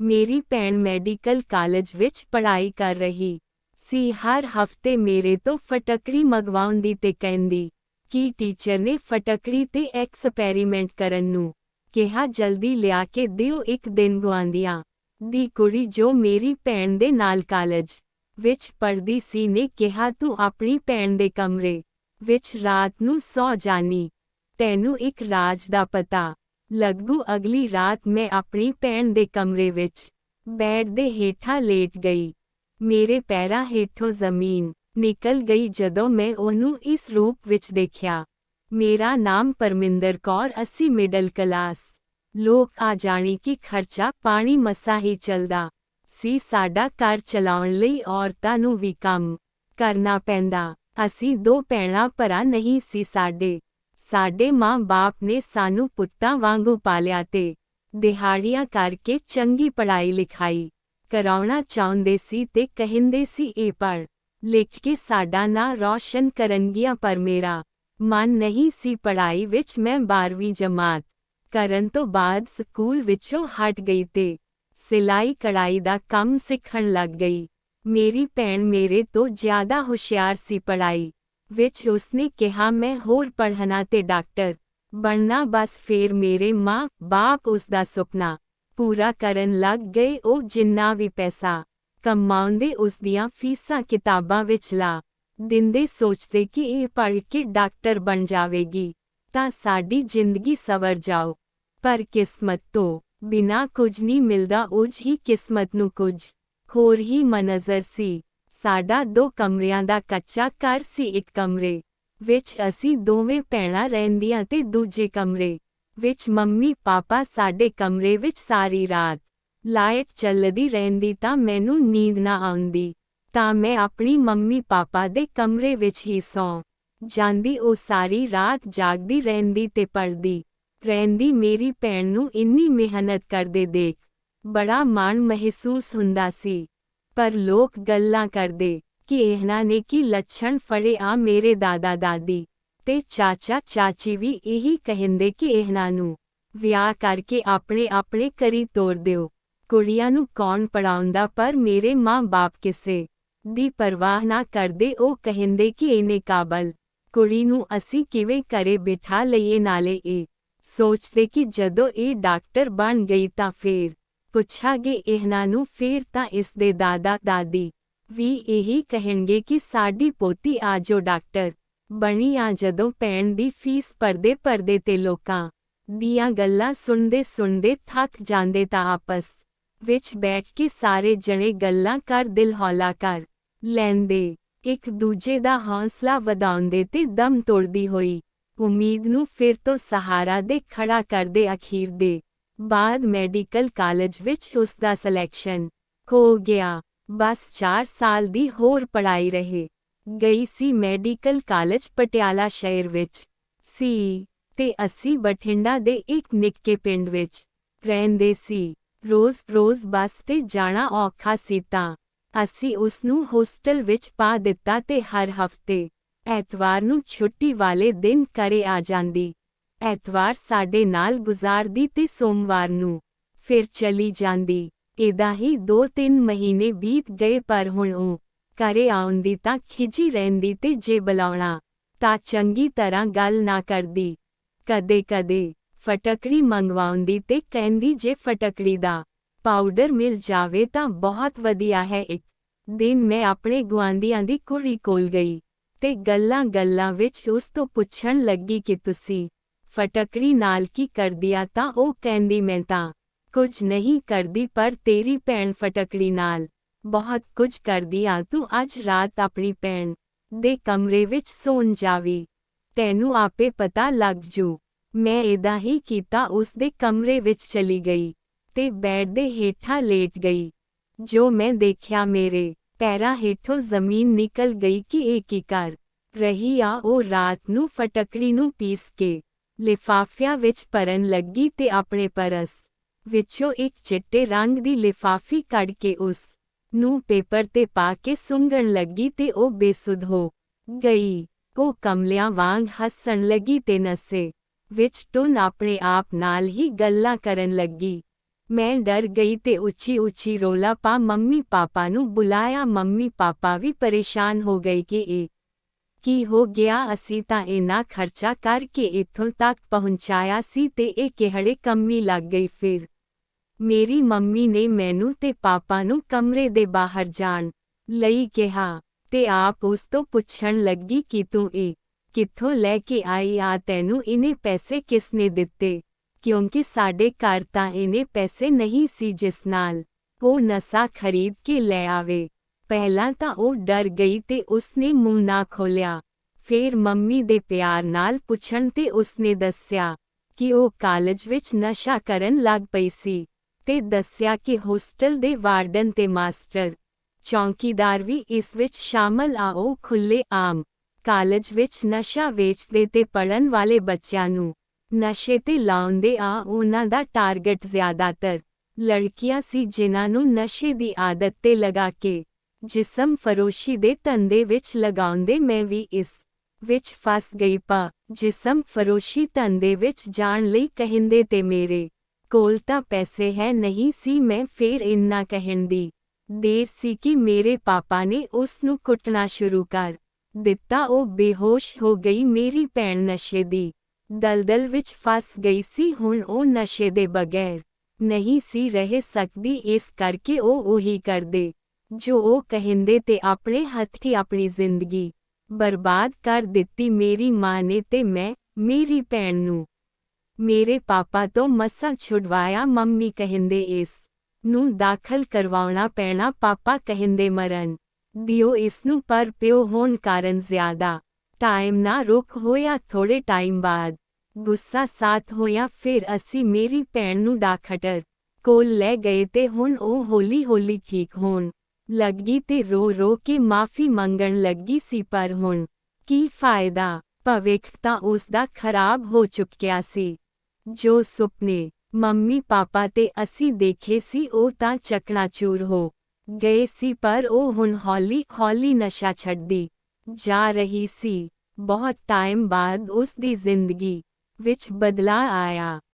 ਮੇਰੀ ਭੈਣ medical college ਵਿੱਚ ਪੜ੍ਹਾਈ ਕਰ ਰਹੀ ਸੀ। ਹਰ ਹਫ਼ਤੇ ਮੇਰੇ ਤੋਂ ਫਟਕੜੀ ਮੰਗਵਾਉਂਦੀ ਤੇ ਕਹਿੰਦੀ ਕਿ ਟੀਚਰ ਨੇ ਫਟਕੜੀ ਤੇ ਐਕਸਪੈਰੀਮੈਂਟ ਕਰਨ ਨੂੰ ਕਿਹਾ, ਜਲਦੀ ਲਿਆ ਕੇ ਦਿਓ। ਇੱਕ ਦਿਨ ਗੁਆਂਢੀਆਂ ਦੀ ਕੁੜੀ ਜੋ ਮੇਰੀ ਭੈਣ ਦੇ ਨਾਲ ਕਾਲਜ ਵਿੱਚ ਪੜ੍ਹਦੀ ਸੀ ਨੇ ਕਿਹਾ, ਤੂੰ ਆਪਣੀ ਭੈਣ ਦੇ ਕਮਰੇ ਵਿੱਚ ਰਾਤ ਨੂੰ ਸੌ ਜਾਨੀ, ਤੈਨੂੰ ਇੱਕ ਰਾਜ ਦਾ ਪਤਾ ਲੱਗੂ। ਅਗਲੀ ਰਾਤ ਮੈਂ ਆਪਣੀ ਭੈਣ ਦੇ ਕਮਰੇ ਵਿੱਚ ਬੈੱਡ ਦੇ ਹੇਠਾਂ ਲੇਟ ਗਈ। ਮੇਰੇ ਪੈਰਾਂ ਹੇਠੋਂ ਜ਼ਮੀਨ ਨਿਕਲ ਗਈ ਜਦੋਂ ਮੈਂ ਉਹਨੂੰ ਇਸ ਰੂਪ ਵਿੱਚ ਦੇਖਿਆ। ਮੇਰਾ ਨਾਮ ਪਰਮਿੰਦਰ ਕੌਰ, ਅਸੀਂ ਮਿਡਲ ਕਲਾਸ ਲੋਕ ਆ, ਜਾਣੀ ਕਿ ਖਰਚਾ ਪਾਣੀ ਮਸਾਂ ਹੀ ਚੱਲਦਾ ਸੀ। ਸਾਡਾ ਘਰ ਚਲਾਉਣ ਲਈ ਔਰਤਾਂ ਨੂੰ ਵੀ ਕੰਮ ਕਰਨਾ ਪੈਂਦਾ। ਅਸੀਂ ਦੋ ਭੈਣਾਂ ਭਰਾ ਨਹੀਂ ਸੀ। ਸਾਡੇ ਮਾਂ-ਬਾਪ ਨੇ ਸਾਨੂੰ ਪੁੱਤਾਂ ਵਾਂਗੂ ਪਾਲਿਆ ਤੇ ਦਿਹਾੜੀਆਂ ਕਰਕੇ ਚੰਗੀ ਪੜ੍ਹਾਈ ਲਿਖਾਈ ਕਰਾਉਣਾ ਚਾਹੁੰਦੇ ਸੀ ਤੇ ਕਹਿੰਦੇ ਸੀ ਇਹ ਪੜ੍ਹ ਲਿਖ ਕੇ ਸਾਡਾ ਨਾਂ ਰੌਸ਼ਨ ਕਰਨਗੀਆਂ, ਪਰ ਮੇਰਾ ਮਨ ਨਹੀਂ ਸੀ ਪੜ੍ਹਾਈ ਵਿੱਚ। ਮੈਂ 12ਵੀਂ ਜਮਾਤ ਕਰਨ ਤੋਂ ਬਾਅਦ ਸਕੂਲ ਵਿੱਚੋਂ ਹਟ ਗਈ ਤੇ ਸਿਲਾਈ ਕਢਾਈ ਦਾ ਕੰਮ ਸਿੱਖਣ ਲੱਗ ਗਈ। ਮੇਰੀ ਭੈਣ ਮੇਰੇ ਤੋਂ ਜ਼ਿਆਦਾ ਹੁਸ਼ਿਆਰ ਸੀ ਪੜ੍ਹਾਈ ਵਿੱਚ। ਉਸਨੇ ਕਿਹਾ ਮੈਂ ਹੋਰ ਪੜ੍ਹਨਾ ਤੇ ਡਾਕਟਰ ਬਣਨਾ। ਬਸ ਫੇਰ ਮੇਰੇ ਮਾਂ-ਬਾਪ ਉਸਦਾ ਸੁਪਨਾ ਪੂਰਾ ਕਰਨ ਲੱਗ ਗਏ। ਉਹ ਜਿੰਨਾ ਵੀ ਪੈਸਾ ਕਮਾਉਂਦੇ ਉਸਦੀਆਂ ਫੀਸਾਂ ਕਿਤਾਬਾਂ ਵਿੱਚ ਲਾ ਦਿੰਦੇ, ਸੋਚਦੇ ਕਿ ਇਹ ਪੜ੍ਹ ਕੇ ਡਾਕਟਰ ਬਣ ਜਾਵੇਗੀ ਤਾਂ ਸਾਡੀ ਜ਼ਿੰਦਗੀ ਸਵਰ ਜਾਓ। ਪਰ ਕਿਸਮਤ ਤੋਂ ਬਿਨਾਂ ਕੁਝ ਨਹੀਂ ਮਿਲਦਾ। ਉਂਝ ਹੀ ਕਿਸਮਤ ਨੂੰ ਕੁਝ ਹੋਰ ਹੀ ਮਨਜ਼ਰ ਸੀ। ਸਾਡਾ 2 ਕਮਰਿਆਂ ਦਾ ਕੱਚਾ ਘਰ ਸੀ। ਇੱਕ ਕਮਰੇ ਵਿੱਚ ਅਸੀਂ ਦੋਵੇਂ ਭੈਣਾਂ ਰਹਿੰਦੀਆਂ ਤੇ ਦੂਜੇ ਕਮਰੇ ਵਿੱਚ ਮੰਮੀ ਪਾਪਾ। ਸਾਡੇ ਕਮਰੇ ਵਿੱਚ ਸਾਰੀ ਰਾਤ ਲਾਈਟ ਚੱਲਦੀ ਰਹਿੰਦੀ ਤਾਂ ਮੈਨੂੰ ਨੀਂਦ ਨਾ ਆਉਂਦੀ ਤਾਂ ਮੈਂ ਆਪਣੀ ਮੰਮੀ ਪਾਪਾ ਦੇ ਕਮਰੇ ਵਿੱਚ ਹੀ ਸੌਂ ਜਾਂਦੀ। ਉਹ ਸਾਰੀ ਰਾਤ ਜਾਗਦੀ ਰਹਿੰਦੀ ਤੇ ਪੜ੍ਹਦੀ ਰਹਿੰਦੀ। ਮੇਰੀ ਭੈਣ ਨੂੰ ਇੰਨੀ ਮਿਹਨਤ ਕਰਦੇ ਦੇਖ ਬੜਾ ਮਾਣ ਮਹਿਸੂਸ ਹੁੰਦਾ ਸੀ। ਪਰ ਲੋਕ ਗੱਲਾਂ ਕਰਦੇ ਕਿ ਇਹਨਾਂ ਨੇ ਕੀ ਲੱਛਣ ਫੜੇ ਆ। ਮੇਰੇ ਦਾਦਾ ਦਾਦੀ ਤੇ ਚਾਚਾ ਚਾਚੀ ਵੀ ਇਹੀ ਕਹਿੰਦੇ ਕਿ ਇਹਨਾਂ ਨੂੰ ਵਿਆਹ ਕਰਕੇ ਆਪਣੇ ਘਰੀ ਤੋਰ ਦਿਓ। ਕੁੜੀਆਂ ਨੂੰ ਕੌਣ ਪੜ੍ਹਾਉਂਦਾ। ਪਰ ਮੇਰੇ ਮਾਂ-ਬਾਪ ਕਿਸੇ ਦੀ ਪਰਵਾਹ ਨਾ ਕਰਦੇ। ਉਹ ਕਹਿੰਦੇ ਕਿ ਇਹਨੇ ਕਾਬਲ ਕੁੜੀ ਨੂੰ ਅਸੀਂ ਕਿਵੇਂ ਘਰੇ ਬਿਠਾ ਲਈਏ। ਨਾਲੇ ਇਹ ਸੋਚਦੇ ਕਿ ਜਦੋਂ ਇਹ ਡਾਕਟਰ ਬਣ ਗਈ ਤਾਂ ਫੇਰ ਪੁੱਛਾਂਗੇ ਇਹਨਾਂ ਨੂੰ। ਫੇਰ ਤਾਂ ਇਸ ਦੇ ਦਾਦਾ ਦਾਦੀ ਵੀ ਇਹੀ ਕਹਿਣਗੇ ਕਿ ਸਾਡੀ ਪੋਤੀ ਆ ਜੋ ਡਾਕਟਰ ਬਣੀ ਆ। ਜਦੋਂ ਭੈਣ ਦੀ ਫੀਸ ਭਰਦੇ ਤੇ ਲੋਕਾਂ ਦੀਆਂ ਗੱਲਾਂ ਸੁਣਦੇ ਥੱਕ ਜਾਂਦੇ ਤਾਂ ਆਪਸ ਵਿੱਚ ਬੈਠ ਕੇ ਸਾਰੇ ਜਣੇ ਗੱਲਾਂ ਕਰ ਦਿਲ ਹੌਲਾ ਕਰ ਲੈਂਦੇ। ਇੱਕ ਦੂਜੇ ਦਾ ਹੌਸਲਾ ਵਧਾਉਂਦੇ ਤੇ ਦਮ ਤੋੜਦੀ ਹੋਈ ਉਮੀਦ ਨੂੰ ਫਿਰ ਤੋਂ ਸਹਾਰਾ ਦੇ ਖੜਾ ਕਰਦੇ। ਅਖੀਰ ਦੇ ਬਾਅਦ ਮੈਡੀਕਲ ਕਾਲਜ ਵਿੱਚ ਉਸਦਾ ਸਿਲੈਕਸ਼ਨ ਹੋ ਗਿਆ। ਬਸ 4 ਸਾਲ ਦੀ ਹੋਰ ਪੜ੍ਹਾਈ ਰਹਿ ਗਈ ਸੀ। ਮੈਡੀਕਲ ਕਾਲਜ ਪਟਿਆਲਾ ਸ਼ਹਿਰ ਵਿੱਚ ਸੀ ਤੇ ਅਸੀਂ ਬਠਿੰਡਾ ਦੇ ਇੱਕ ਨਿੱਕੇ ਪਿੰਡ ਵਿੱਚ ਰਹਿੰਦੇ ਸੀ। ਰੋਜ਼ ਬੱਸ ਤੇ ਜਾਣਾ ਔਖਾ ਸੀ ਤਾਂ ਅਸੀਂ ਉਸਨੂੰ ਹੋਸਟਲ ਵਿੱਚ ਪਾ ਦਿੱਤਾ ਤੇ ਹਰ ਹਫ਼ਤੇ ਐਤਵਾਰ ਨੂੰ ਛੁੱਟੀ ਵਾਲੇ ਦਿਨ ਘਰੇ ਆ ਜਾਂਦੀ। ਐਤਵਾਰ ਸਾਡੇ ਨਾਲ ਗੁਜ਼ਾਰਦੀ ਤੇ ਸੋਮਵਾਰ ਨੂੰ ਫਿਰ ਚਲੀ ਜਾਂਦੀ। ਏਦਾਂ ਹੀ 2-3 ਮਹੀਨੇ ਬੀਤ ਗਏ। ਪਰ ਹੁਣ ਉਹ ਘਰੇ ਆਉਂਦੀ ਤਾਂ ਖਿਜੀ ਰਹਿੰਦੀ ਤੇ ਜੇ ਬੁਲਾਉਣਾ ਤਾਂ ਚੰਗੀ ਤਰ੍ਹਾਂ ਗੱਲ ਨਾ ਕਰਦੀ। ਕਦੇ ਫਟਕੜੀ ਮੰਗਵਾਉਂਦੀ ਤੇ ਕਹਿੰਦੀ ਜੇ ਫਟਕੜੀ ਦਾ ਪਾਊਡਰ ਮਿਲ ਜਾਵੇ ਤਾਂ ਬਹੁਤ ਵਧੀਆ ਹੈ। ਇੱਕ ਦਿਨ ਮੈਂ ਆਪਣੇ ਗੁਆਂਢੀਆਂ ਦੀ ਕੁੜੀ ਕੋਲ ਗਈ ਤੇ ਗੱਲਾਂ ਵਿੱਚ ਉਸ ਤੋਂ ਪੁੱਛਣ ਲੱਗੀ ਕਿ ਤੁਸੀਂ ਫਟਕੜੀ ਨਾਲ ਕੀ ਕਰਦੀ ਆ। ਤਾਂ ਉਹ ਕਹਿੰਦੀ ਮੈਂ ਤਾਂ ਕੁਝ ਨਹੀਂ ਕਰਦੀ, ਪਰ ਤੇਰੀ ਭੈਣ ਫਟਕੜੀ ਨਾਲ ਬਹੁਤ ਕੁਝ ਕਰਦੀ ਆ। ਤੂੰ ਅੱਜ ਰਾਤ ਆਪਣੀ ਭੈਣ ਦੇ ਕਮਰੇ ਵਿੱਚ ਸੌਂ ਜਾਵੀਂ, ਤੈਨੂੰ ਆਪੇ ਪਤਾ ਲੱਗ ਜੂ। ਮੈਂ ਏਦਾਂ ਹੀ ਕੀਤਾ। ਉਸ ਦੇ ਕਮਰੇ ਵਿੱਚ ਚਲੀ ਗਈ ਤੇ ਬੈੱਡ ਦੇ ਹੇਠਾਂ ਲੇਟ ਗਈ। ਜੋ ਮੈਂ ਦੇਖਿਆ, ਮੇਰੇ ਪੈਰਾਂ ਹੇਠੋਂ ਜ਼ਮੀਨ ਨਿਕਲ ਗਈ ਕਿ ਇਹ ਕੀ ਕਰ ਰਹੀ ਆ। ਉਹ ਰਾਤ ਨੂੰ ਫਟਕੜੀ ਨੂੰ ਪੀਸ ਕੇ ਲਿਫਾਫਿਆਂ ਵਿੱਚ ਭਰਨ ਲੱਗੀ ਤੇ ਆਪਣੇ ਪਰਸ ਵਿੱਚੋਂ ਇੱਕ ਚਿੱਟੇ ਰੰਗ ਦੀ ਲਿਫਾਫੀ ਕੱਢ ਕੇ ਉਸ ਨੂੰ ਪੇਪਰ ਤੇ ਪਾ ਕੇ ਸੁੰਘਣ ਲੱਗੀ ਤੇ ਉਹ ਬੇਸੁੱਧ ਹੋ ਗਈ। ਉਹ ਕਮਲਿਆਂ ਵਾਂਗ ਹੱਸਣ ਲੱਗੀ ਤੇ ਨਸ਼ੇ ਵਿੱਚ ਟੁੰਨ ਆਪਣੇ ਆਪ ਨਾਲ ਹੀ ਗੱਲਾਂ ਕਰਨ ਲੱਗੀ। ਮੈਂ ਡਰ ਗਈ ਤੇ ਉੱਚੀ ਉੱਚੀ ਰੌਲਾ ਪਾ ਮੰਮੀ ਪਾਪਾ ਨੂੰ ਬੁਲਾਇਆ। ਮੰਮੀ ਪਾਪਾ ਵੀ ਪਰੇਸ਼ਾਨ ਹੋ ਗਏ ਕਿ ਇਹ ਕੀ ਹੋ ਗਿਆ, ਅਸੀਂ ਤਾਂ ਇੰਨਾ ਖਰਚਾ ਕਰਕੇ ਇੱਥੋਂ ਤੱਕ ਪਹੁੰਚਾਇਆ ਸੀ ਤੇ ਇਹ ਕਿਹੜੇ ਕੰਮੀ ਲੱਗ ਗਈ। ਫਿਰ ਮੇਰੀ ਮੰਮੀ ਨੇ ਮੈਨੂੰ ਤੇ ਪਾਪਾ ਨੂੰ ਕਮਰੇ ਦੇ ਬਾਹਰ ਜਾਣ ਲਈ ਕਿਹਾ ਤੇ ਆਪ ਉਸ ਤੋਂ ਪੁੱਛਣ ਲੱਗੀ ਕਿ ਤੂੰ ਇਹ ਕਿੱਥੋਂ ਲੈ ਕੇ ਆਈ ਆ, ਤੈਨੂੰ ਇਹਨੇ ਪੈਸੇ ਕਿਸਨੇ ਦਿੱਤੇ, ਕਿਉਂਕਿ ਸਾਡੇ ਘਰ ਤਾਂ ਇਹਨੇ ਪੈਸੇ ਨਹੀਂ ਸੀ ਜਿਸ ਨਾਲ ਉਹ ਨਸ਼ਾ ਖਰੀਦ ਕੇ ਲੈ ਆਵੇ। ਪਹਿਲਾਂ ਤਾਂ ਉਹ ਡਰ ਗਈ ਤੇ ਉਸਨੇ ਮੂੰਹ ਨਾ ਖੋਲ੍ਹਿਆ। ਫਿਰ ਮੰਮੀ ਦੇ ਪਿਆਰ ਨਾਲ ਪੁੱਛਣ ਤੇ ਉਸਨੇ ਦੱਸਿਆ ਕਿ ਉਹ ਕਾਲਜ ਵਿੱਚ ਨਸ਼ਾ ਕਰਨ ਲੱਗ ਪਈ ਸੀ ਤੇ ਦੱਸਿਆ ਕਿ ਹੋਸਟਲ ਦੇ ਵਾਰਡਨ ਤੇ ਮਾਸਟਰ ਚੌਂਕੀਦਾਰ ਵੀ ਇਸ ਵਿੱਚ ਸ਼ਾਮਲ ਆ। ਉਹ ਖੁੱਲ੍ਹੇ ਆਮ ਕਾਲਜ ਵਿੱਚ ਨਸ਼ਾ ਵੇਚਦੇ ਤੇ ਪੜ੍ਹਨ ਵਾਲੇ ਬੱਚਿਆਂ ਨੂੰ ਨਸ਼ੇ ਤੇ ਲਾਉਂਦੇ ਆ। ਉਹਨਾਂ ਦਾ ਟਾਰਗੇਟ ਜ਼ਿਆਦਾਤਰ ਲੜਕੀਆਂ ਸੀ ਜਿਨ੍ਹਾਂ ਨੂੰ ਨਸ਼ੇ ਦੀ ਆਦਤ ਤੇ ਲਗਾ ਕੇ ਜਿਸਮ ਫਰੋਸ਼ੀ ਦੇ ਧੰਦੇ ਵਿੱਚ ਲਗਾਉਂਦੇ। ਮੈਂ ਵੀ ਇਸ ਵਿੱਚ ਫਸ ਗਈ। ਜਿਸਮ ਫਰੋਸ਼ੀ ਧੰਦੇ ਵਿੱਚ ਜਾਣ ਲਈ ਕਹਿੰਦੇ ਤੇ ਮੇਰੇ ਕੋਲ ਤਾਂ ਪੈਸੇ ਹੈ ਨਹੀਂ ਸੀ। ਮੈਂ ਫੇਰ ਇੰਨਾ ਕਹਿਣ ਦੀ ਦੇਰ ਸੀ ਕਿ ਮੇਰੇ ਪਾਪਾ ਨੇ ਉਸ ਨੂੰ ਕੁੱਟਣਾ ਸ਼ੁਰੂ ਕਰ ਦਿੱਤਾ। ਉਹ ਬੇਹੋਸ਼ ਹੋ ਗਈ। ਮੇਰੀ ਭੈਣ ਨਸ਼ੇ ਦੀ ਦਲਦਲ ਵਿੱਚ ਫਸ ਗਈ ਸੀ। ਹੁਣ ਉਹ ਨਸ਼ੇ ਦੇ ਬਗੈਰ ਨਹੀਂ ਸੀ ਰਹਿ ਸਕਦੀ, ਇਸ ਕਰਕੇ ਉਹ ਉਹੀ ਕਰਦੇ ਜੋ ਉਹ ਕਹਿੰਦੇ ਤੇ ਆਪਣੇ ਹੱਥੀਂ ਆਪਣੀ ਜ਼ਿੰਦਗੀ ਬਰਬਾਦ ਕਰ ਦਿੱਤੀ। ਮੇਰੀ ਮਾਂ ਨੇ ਤੇ ਮੈਂ ਮੇਰੀ ਭੈਣ ਨੂੰ ਮੇਰੇ ਪਾਪਾ ਤੋਂ ਮਸਾਂ ਛੁਡਵਾਇਆ। ਮੰਮੀ ਕਹਿੰਦੇ ਇਸ ਨੂੰ ਦਾਖਲ ਕਰਵਾਉਣਾ ਪੈਣਾ, ਪਾਪਾ ਕਹਿੰਦੇ ਮਰਨ ਦਿਓ ਇਸ ਨੂੰ, ਪਰ ਪਿਓ ਹੋਣ ਕਾਰਨ ਜ਼ਿਆਦਾ ਟਾਈਮ ਨਾ ਰੁਕ ਹੋਇਆ। ਥੋੜੇ ਟਾਈਮ ਬਾਅਦ ਗੁੱਸਾ ਸਾਥ ਹੋਇਆ। ਫਿਰ ਅਸੀਂ ਮੇਰੀ ਭੈਣ ਨੂੰ ਡਾਕਟਰ ਕੋਲ ਲੈ ਗਏ ਤੇ ਹੁਣ ਉਹ ਹੌਲੀ ਹੌਲੀ ਠੀਕ ਹੋਣ ਲੱਗੀ ਤੇ ਰੋ ਰੋ ਕੇ ਮਾਫੀ ਮੰਗਣ ਲੱਗੀ ਸੀ। ਪਰ ਹੁਣ ਕੀ ਫਾਇਦਾ, ਭਵਿੱਖ ਤਾਂ ਉਸ ਦਾ ਖਰਾਬ ਹੋ ਚੁੱਕਿਆ ਸੀ। ਜੋ ਸੁਪਨੇ ਮੰਮੀ ਪਾਪਾ ਤੇ ਅਸੀਂ ਦੇਖੇ ਸੀ ਉਹ ਤਾਂ ਚਕਨਾਚੂਰ ਹੋ ਗਏ ਸੀ, ਪਰ ਉਹ ਹੁਣ ਹੌਲੀ ਹੌਲੀ ਨਸ਼ਾ ਛੱਡਦੀ ਜਾ ਰਹੀ ਸੀ। ਬਹੁਤ ਟਾਈਮ ਬਾਅਦ ਉਸ ਦੀ ਜ਼ਿੰਦਗੀ ਵਿੱਚ ਬਦਲਾਅ ਆਇਆ।